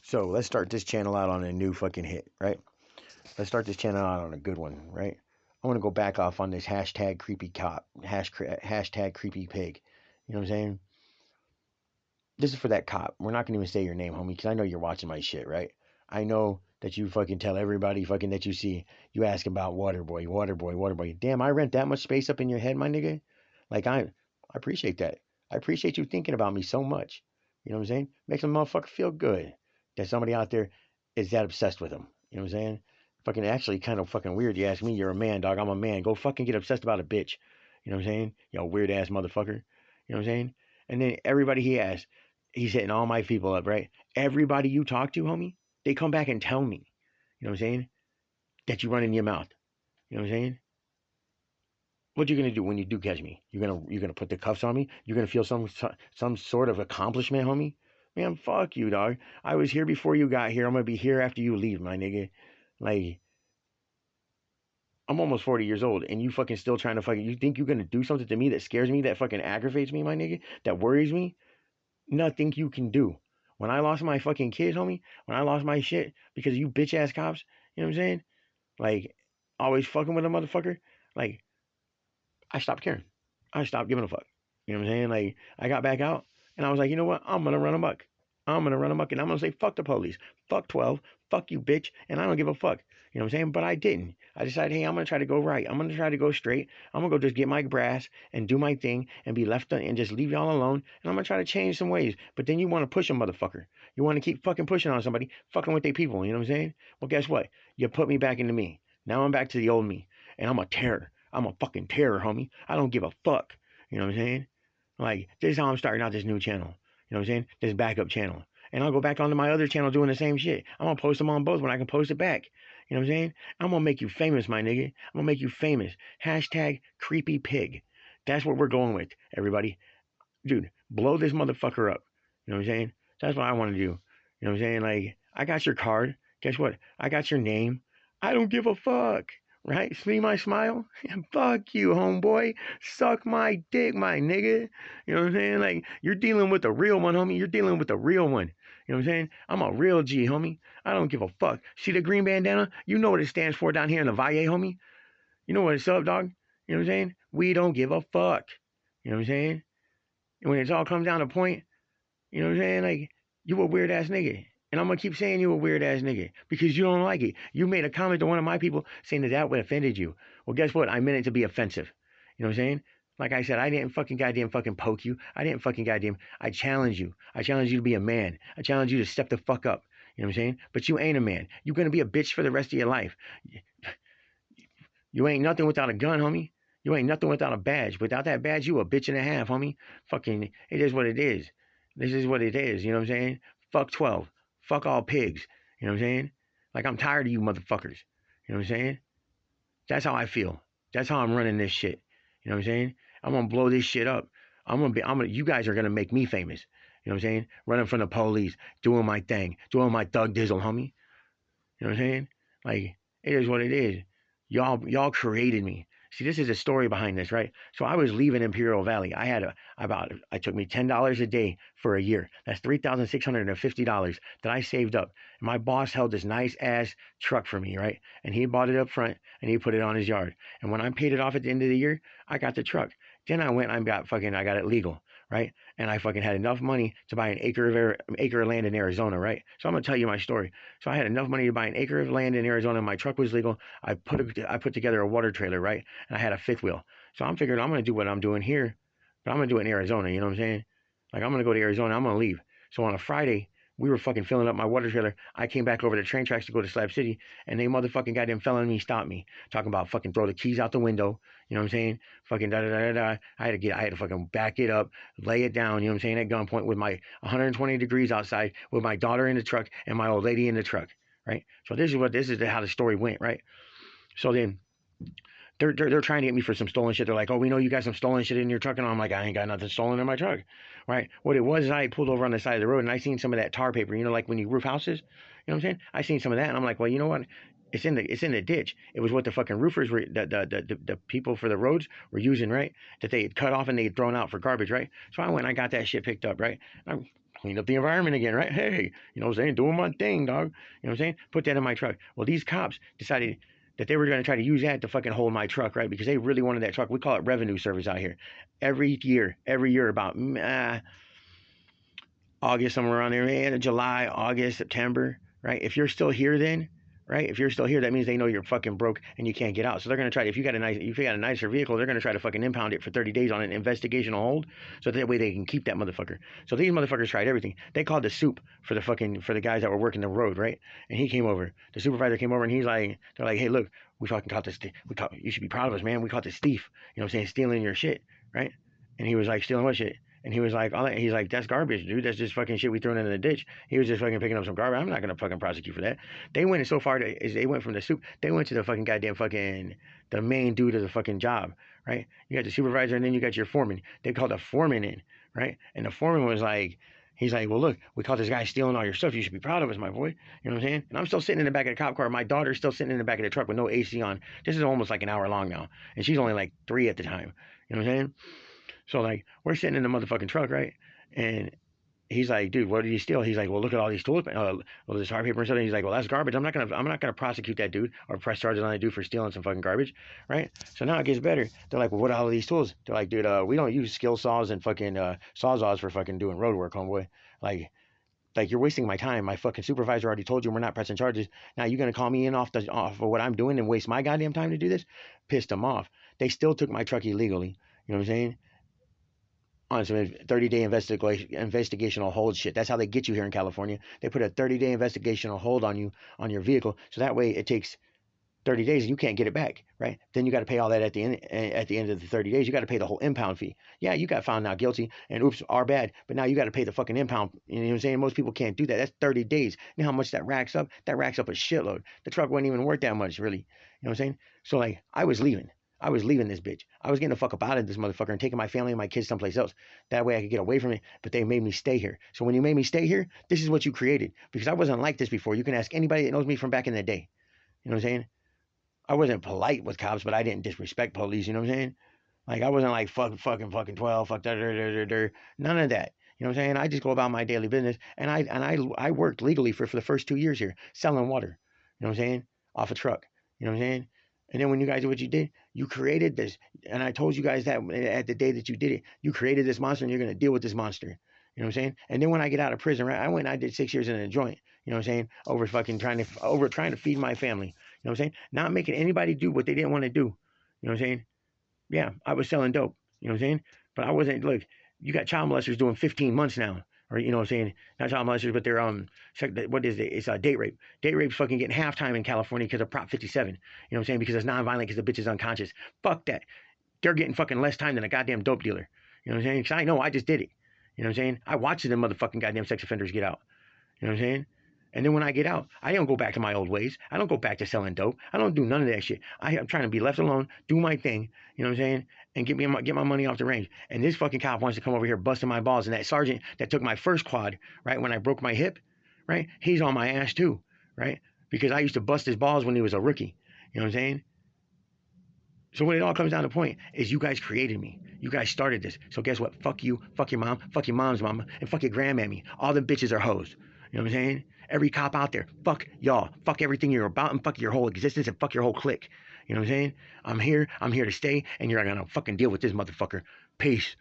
So let's start this channel out on a new fucking hit, right? Let's start this channel out on a good one, right? I want to go back off on this hashtag creepy cop, hashtag creepy pig. You know what I'm saying? This is for that cop. We're not gonna even say your name, homie, because I know you're watching my shit, right? I know that you fucking tell everybody fucking that you see, you ask about Waterboy, Waterboy, Waterboy. Damn, I rent that much space up in your head, my nigga. Like I appreciate that. I appreciate you thinking about me so much. You know what I'm saying? Makes a motherfucker feel good that somebody out there is that obsessed with him. You know what I'm saying? Fucking actually kind of fucking weird. You ask me, you're a man, dog. I'm a man. Go fucking get obsessed about a bitch. You know what I'm saying? Yo, weird ass motherfucker. You know what I'm saying? And then everybody he asks, he's hitting all my people up, right? Everybody you talk to, homie, they come back and tell me, you know what I'm saying, that you run in your mouth. You know what I'm saying? What you gonna do when you do catch me? You're gonna put the cuffs on me? You're gonna feel some sort of accomplishment, homie? Man, fuck you, dog. I was here before you got here. I'm gonna be here after you leave, my nigga. Like, I'm almost 40 years old, and you fucking still trying to fucking. You think you're gonna do something to me that scares me, that fucking aggravates me, my nigga, that worries me? Nothing you can do. When I lost my fucking kids, homie, when I lost my shit because of you bitch ass cops, you know what I'm saying? Like, always fucking with a motherfucker. Like, I stopped caring. I stopped giving a fuck. You know what I'm saying? Like, I got back out and I was like, you know what? I'm gonna run amok. I'm gonna run amok and I'm gonna say fuck the police, fuck 12, fuck you bitch, and I don't give a fuck. You know what I'm saying? But I didn't. I decided, hey, I'm gonna try to go right. I'm gonna try to go straight. I'm gonna go just get my grass and do my thing and be left and just leave y'all alone. And I'm gonna try to change some ways. But then you want to push a motherfucker. You want to keep fucking pushing on somebody, fucking with their people. You know what I'm saying? Well, guess what? You put me back into me. Now I'm back to the old me, and I'm a terror. I'm a fucking terror, homie. I don't give a fuck. You know what I'm saying? Like, this is how I'm starting out this new channel. You know what I'm saying? This backup channel. And I'll go back onto my other channel doing the same shit. I'm gonna post them on both when I can post it back. You know what I'm saying? I'm gonna make you famous, my nigga. I'm gonna make you famous. Hashtag creepy pig. That's what we're going with, everybody. Dude, blow this motherfucker up. You know what I'm saying? That's what I want to do. You know what I'm saying? Like, I got your card. Guess what? I got your name. I don't give a fuck. Right? See my smile? Fuck you, homeboy. Suck my dick, my nigga. You know what I'm saying? Like, you're dealing with the real one, homie. You're dealing with the real one. You know what I'm saying? I'm a real G, homie. I don't give a fuck. See the green bandana? You know what it stands for down here in the Valle, homie? You know what it's up, dog? You know what I'm saying? We don't give a fuck. You know what I'm saying? And when it all comes down to point, you know what I'm saying? Like, you a weird ass nigga. And I'm gonna keep saying you a weird ass nigga because you don't like it. You made a comment to one of my people saying that would offended you. Well, guess what? I meant it to be offensive. You know what I'm saying? Like I said, I didn't fucking goddamn fucking poke you. I didn't fucking goddamn. I challenge you. I challenge you to be a man. I challenge you to step the fuck up. You know what I'm saying? But you ain't a man. You're gonna be a bitch for the rest of your life. You ain't nothing without a gun, homie. You ain't nothing without a badge. Without that badge, you a bitch and a half, homie. Fucking, it is what it is. This is what it is. You know what I'm saying? Fuck 12. Fuck all pigs. You know what I'm saying? Like, I'm tired of you motherfuckers. You know what I'm saying? That's how I feel. That's how I'm running this shit. You know what I'm saying? I'm gonna blow this shit up. You guys are gonna make me famous. You know what I'm saying? Running from the police, doing my thing, doing my thug dizzle, homie. You know what I'm saying? Like, it is what it is. Y'all created me. See, this is a story behind this, right? So I was leaving Imperial Valley. I took me $10 a day for a year. That's $3,650 that I saved up. And my boss held this nice ass truck for me, right? And he bought it up front and he put it on his yard. And when I paid it off at the end of the year, I got the truck. Then I went and I got it legal, right? And I fucking had enough money to buy an acre of land in Arizona, right? So I'm gonna tell you my story. So I had enough money to buy an acre of land in Arizona. My truck was legal. I put together a water trailer, right? And I had a fifth wheel. So I'm figuring I'm gonna do what I'm doing here, but I'm gonna do it in Arizona. You know what I'm saying? Like, I'm gonna go to Arizona. I'm gonna leave. So on a Friday, we were fucking filling up my water trailer. I came back over the train tracks to go to Slab City, and they motherfucking goddamn fell on me, stopped me, talking about fucking throw the keys out the window. You know what I'm saying? Fucking da da da da. I had to fucking back it up, lay it down. You know what I'm saying? At gunpoint with my 120 degrees outside, with my daughter in the truck and my old lady in the truck. Right. So this is how the story went. Right. So then they're trying to get me for some stolen shit. They're like, oh, we know you got some stolen shit in your truck. And I'm like, I ain't got nothing stolen in my truck. Right. What it was is I pulled over on the side of the road and I seen some of that tar paper, like when you roof houses. You know what I'm saying? I seen some of that and I'm like, well, you know what? It's in the ditch. It was what the fucking roofers were, the people for the roads were using, right? That they had cut off and they had thrown out for garbage, right? So I went and I got that shit picked up, right? clean up the environment again, right? Hey, you know what I'm saying? Doing my thing, dog. You know what I'm saying? Put that in my truck. Well, these cops decided that they were going to try to use that to fucking hold my truck, right? Because they really wanted that truck. We call it revenue service out here. Every year about August, somewhere around there, man, July, August, September, right? If you're still here then, right? If you're still here, that means they know you're fucking broke and you can't get out. So they're gonna try. If you got a nicer vehicle, they're gonna try to fucking impound it for 30 days on an investigational hold, so that way they can keep that motherfucker. So these motherfuckers tried everything. They called the soup for the guys that were working the road, right? And he came over. The supervisor came over and they're like, hey, look, we fucking caught this. You should be proud of us, man. We caught this thief. You know what I'm saying? Stealing your shit, right? And he was like, stealing what shit? And he was like, he's like, that's garbage, dude. That's just fucking shit we thrown into the ditch. He was just fucking picking up some garbage. I'm not gonna fucking prosecute for that. They went so far as they went from the soup. They went to the fucking goddamn fucking the main dude of the fucking job, right? You got the supervisor and then you got your foreman. They called the foreman in, right? And the foreman was like, he's like, well, look, we caught this guy stealing all your stuff. You should be proud of us, my boy. You know what I'm saying? And I'm still sitting in the back of the cop car. My daughter's still sitting in the back of the truck with no AC on. This is almost like an hour long now, and she's only like 3 at the time. You know what I'm saying? So like we're sitting in the motherfucking truck, right? And he's like, dude, what did you steal? He's like, well, look at all these tools, this hard paper and stuff. And he's like, well, that's garbage. I'm not gonna prosecute that dude or press charges on that dude for stealing some fucking garbage, right? So now it gets better. They're like, well, what are all of these tools? They're like, dude, we don't use skill saws and fucking sawzalls for fucking doing road work, homeboy. Like you're wasting my time. My fucking supervisor already told you we're not pressing charges. Now you're gonna call me in off of what I'm doing and waste my goddamn time to do this? Pissed them off. They still took my truck illegally. You know what I'm saying? On some 30-day investigational hold shit. That's how they get you here in California. They put a 30-day investigational hold on you on your vehicle, so that way it takes 30 days and you can't get it back, right? Then you got to pay all that at the end of the 30 days. You got to pay the whole impound fee. Yeah, you got found not guilty and oops, our bad, but now you got to pay the fucking impound. You know what I'm saying? Most people can't do that. That's 30 days. You know how much that racks up? That racks up a shitload. The truck wasn't even worth that much, really. You know what I'm saying? So like, I was leaving this bitch. I was getting the fuck up out of this motherfucker and taking my family and my kids someplace else. That way I could get away from it, but they made me stay here. So when you made me stay here, this is what you created. Because I wasn't like this before. You can ask anybody that knows me from back in the day. You know what I'm saying? I wasn't polite with cops, but I didn't disrespect police. You know what I'm saying? Like, I wasn't like, fucking 12, fuck that, none of that. You know what I'm saying? I just go about my daily business, and I worked legally for the first 2 years here, selling water. You know what I'm saying? Off a truck. You know what I'm saying? And then when you guys did what you did, you created this. And I told you guys that at the day that you did it, you created this monster and you're going to deal with this monster. You know what I'm saying? And then when I get out of prison, right, I went and I did 6 years in a joint. You know what I'm saying? Over trying to feed my family. You know what I'm saying? Not making anybody do what they didn't want to do. You know what I'm saying? Yeah, I was selling dope. You know what I'm saying? But I wasn't, look, you got child molesters doing 15 months now. Or, you know what I'm saying? Not child molesters, but they're, what is it? It's date rape. Date rape's fucking getting halftime in California because of Prop 57. You know what I'm saying? Because it's nonviolent, because the bitch is unconscious. Fuck that. They're getting fucking less time than a goddamn dope dealer. You know what I'm saying? Because I know I just did it. You know what I'm saying? I watched them motherfucking goddamn sex offenders get out. You know what I'm saying? And then when I get out, I don't go back to my old ways. I don't go back to selling dope. I don't do none of that shit. I'm trying to be left alone, do my thing, you know what I'm saying, and get my money off the range. And this fucking cop wants to come over here busting my balls. And that sergeant that took my first quad, right, when I broke my hip, right, he's on my ass too, right? Because I used to bust his balls when he was a rookie. You know what I'm saying? So when it all comes down to the point is you guys created me. You guys started this. So guess what? Fuck you, fuck your mom, fuck your mom's mama, and fuck your grandmammy. All the bitches are hoes. You know what I'm saying? Every cop out there, fuck y'all. Fuck everything you're about and fuck your whole existence and fuck your whole clique. You know what I'm saying? I'm here to stay, and you're gonna fucking deal with this motherfucker. Peace.